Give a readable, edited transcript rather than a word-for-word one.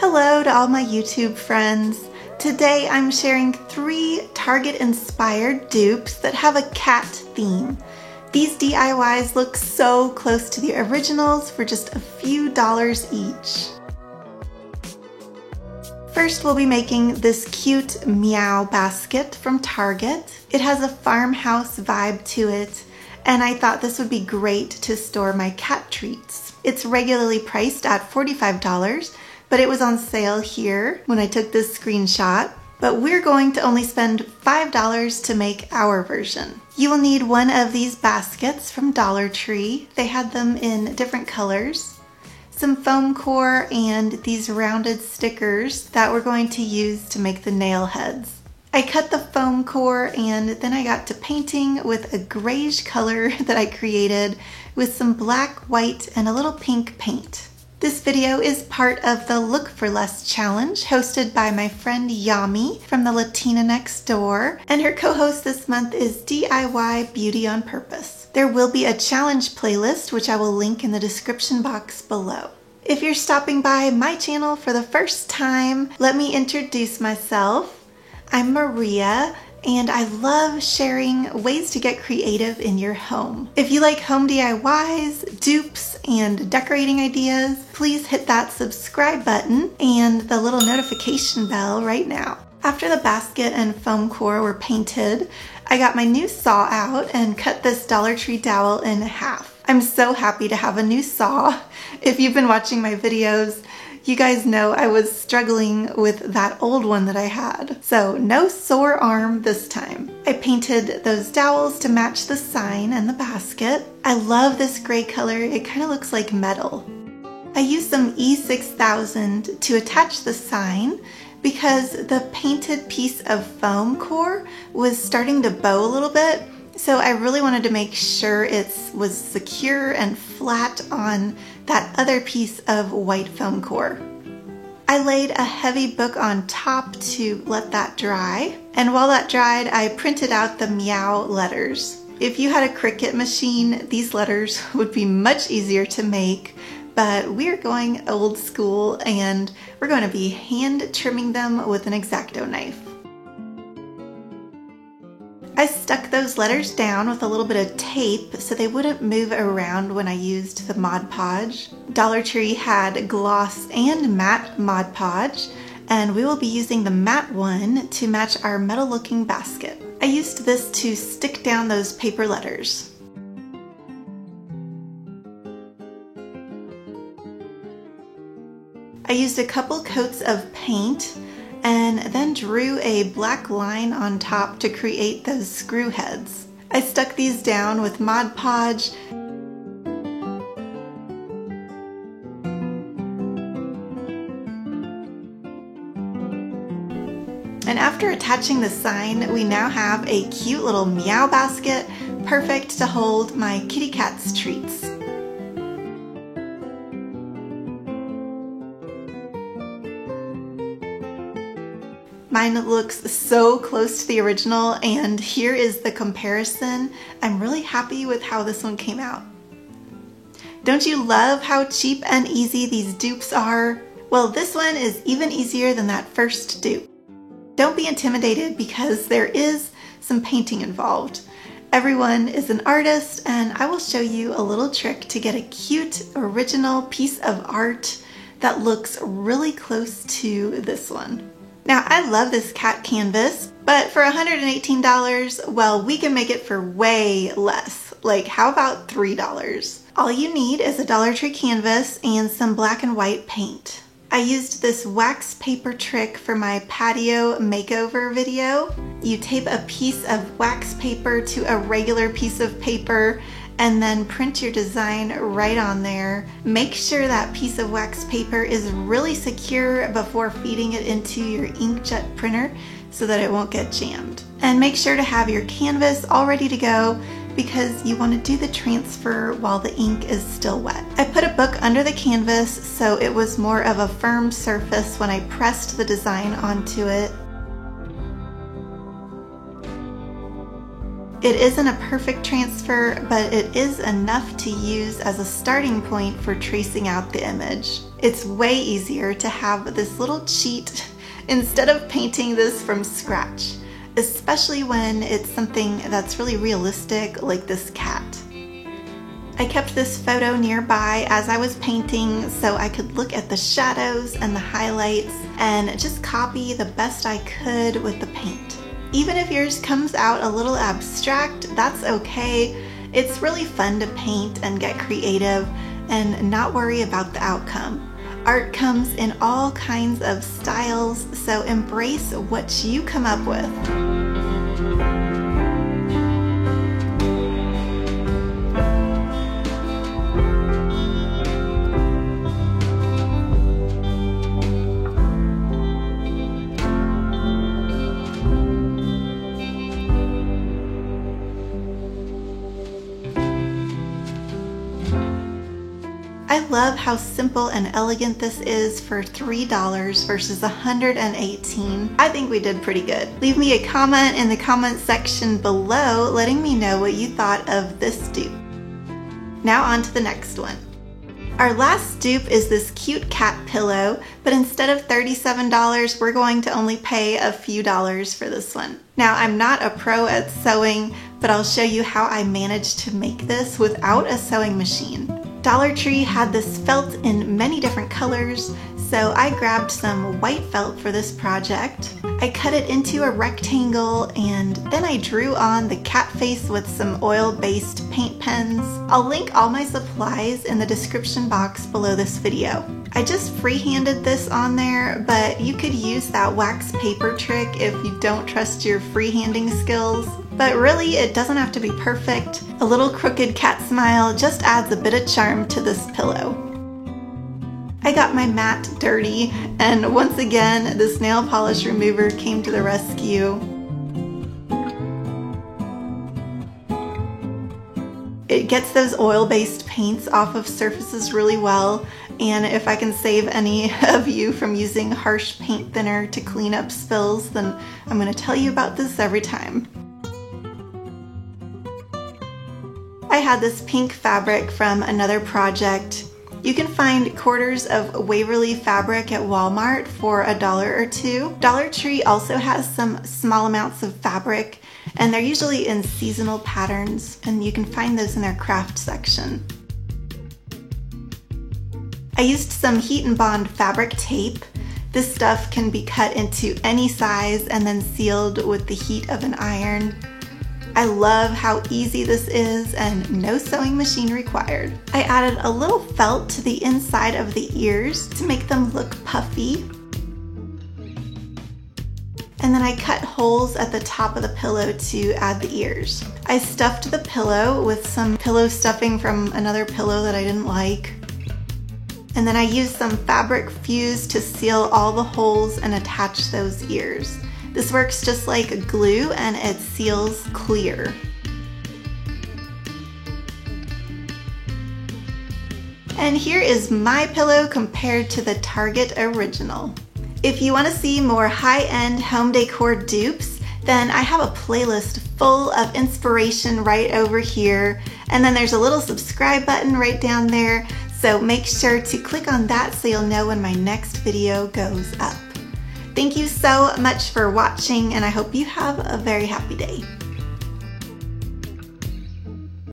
Hello to all my YouTube friends. Today I'm sharing 3 Target-inspired dupes that have a cat theme. These DIYs look so close to the originals for just a few dollars each. First, we'll be making this cute meow basket from Target. It has a farmhouse vibe to it, and I thought this would be great to store my cat treats. It's regularly priced at $45, but it was on sale here when I took this screenshot. But we're going to only spend $5 to make our version. You will need one of these baskets from Dollar Tree. They had them in different colors. Some foam core and these rounded stickers that we're going to use to make the nail heads. I cut the foam core and then I got to painting with a grayish color that I created with some black, white, and a little pink paint. This video is part of the Look for Less challenge hosted by my friend Yami from the Latina Next Door, and her co-host this month is DIY Beauty on Purpose. There will be a challenge playlist which I will link in the description box below. If you're stopping by my channel for the first time, let me introduce myself. I'm Maria, and I love sharing ways to get creative in your home. If you like home DIYs, dupes, and decorating ideas, please hit that subscribe button and the little notification bell right now. After the basket and foam core were painted, I got my new saw out and cut this Dollar Tree dowel in half. I'm so happy to have a new saw. If you've been watching my videos, you guys know I was struggling with that old one that I had. So no sore arm this time. I painted those dowels to match the sign and the basket. I love this gray color. It kind of looks like metal. I used some E6000 to attach the sign because the painted piece of foam core was starting to bow a little bit. So I really wanted to make sure it was secure and flat on that other piece of white foam core. I laid a heavy book on top to let that dry, and while that dried, I printed out the meow letters. If you had a Cricut machine, these letters would be much easier to make, but we're going old school and we're going to be hand trimming them with an X-Acto knife. I stuck those letters down with a little bit of tape so they wouldn't move around when I used the Mod Podge. Dollar Tree had gloss and matte Mod Podge, and we will be using the matte one to match our metal looking basket. I used this to stick down those paper letters. I used a couple coats of paint and then drew a black line on top to create those screw heads. I stuck these down with Mod Podge. And after attaching the sign, we now have a cute little meow basket, perfect to hold my kitty cat's treats. Mine looks so close to the original, and here is the comparison. I'm really happy with how this one came out. Don't you love how cheap and easy these dupes are? Well, this one is even easier than that first dupe. Don't be intimidated because there is some painting involved. Everyone is an artist, and I will show you a little trick to get a cute original piece of art that looks really close to this one. Now, I love this cat canvas, but for $118, well, we can make it for way less. Like, how about $3? All you need is a Dollar Tree canvas and some black and white paint. I used this wax paper trick for my patio makeover video. You tape a piece of wax paper to a regular piece of paper and then print your design right on there. Make sure that piece of wax paper is really secure before feeding it into your inkjet printer so that it won't get jammed. And make sure to have your canvas all ready to go because you want to do the transfer while the ink is still wet. I put a book under the canvas so it was more of a firm surface when I pressed the design onto it. It isn't a perfect transfer, but it is enough to use as a starting point for tracing out the image. It's way easier to have this little cheat instead of painting this from scratch, especially when it's something that's really realistic like this cat. I kept this photo nearby as I was painting so I could look at the shadows and the highlights and just copy the best I could with the paint. Even if yours comes out a little abstract, that's okay. It's really fun to paint and get creative and not worry about the outcome. Art comes in all kinds of styles, so embrace what you come up with. I love how simple and elegant this is for $3 versus $118. I think we did pretty good. Leave me a comment in the comment section below letting me know what you thought of this dupe. Now on to the next one. Our last dupe is this cute cat pillow, but instead of $37, we're going to only pay a few dollars for this one. Now, I'm not a pro at sewing, but I'll show you how I managed to make this without a sewing machine. Dollar Tree had this felt in many different colors, so I grabbed some white felt for this project. I cut it into a rectangle and then I drew on the cat face with some oil-based paint pens. I'll link all my supplies in the description box below this video. I just freehanded this on there, but you could use that wax paper trick if you don't trust your freehanding skills. But really, it doesn't have to be perfect. A little crooked cat smile just adds a bit of charm to this pillow. I got my mat dirty, and once again, this nail polish remover came to the rescue. It gets those oil-based paints off of surfaces really well, and if I can save any of you from using harsh paint thinner to clean up spills, then I'm going to tell you about this every time. I had this pink fabric from another project. You can find quarters of Waverly fabric at Walmart for $1 or $2. Dollar Tree also has some small amounts of fabric, and they're usually in seasonal patterns, and you can find those in their craft section. I used some Heat and Bond fabric tape. This stuff can be cut into any size and then sealed with the heat of an iron. I love how easy this is and no sewing machine required. I added a little felt to the inside of the ears to make them look puffy. And then I cut holes at the top of the pillow to add the ears. I stuffed the pillow with some pillow stuffing from another pillow that I didn't like. And then I used some fabric fuse to seal all the holes and attach those ears. This works just like glue and it seals clear. And here is my pillow compared to the Target original. If you want to see more high-end home decor dupes, then I have a playlist full of inspiration right over here. And then there's a little subscribe button right down there. So make sure to click on that so you'll know when my next video goes up. Thank you so much for watching, and I hope you have a very happy day.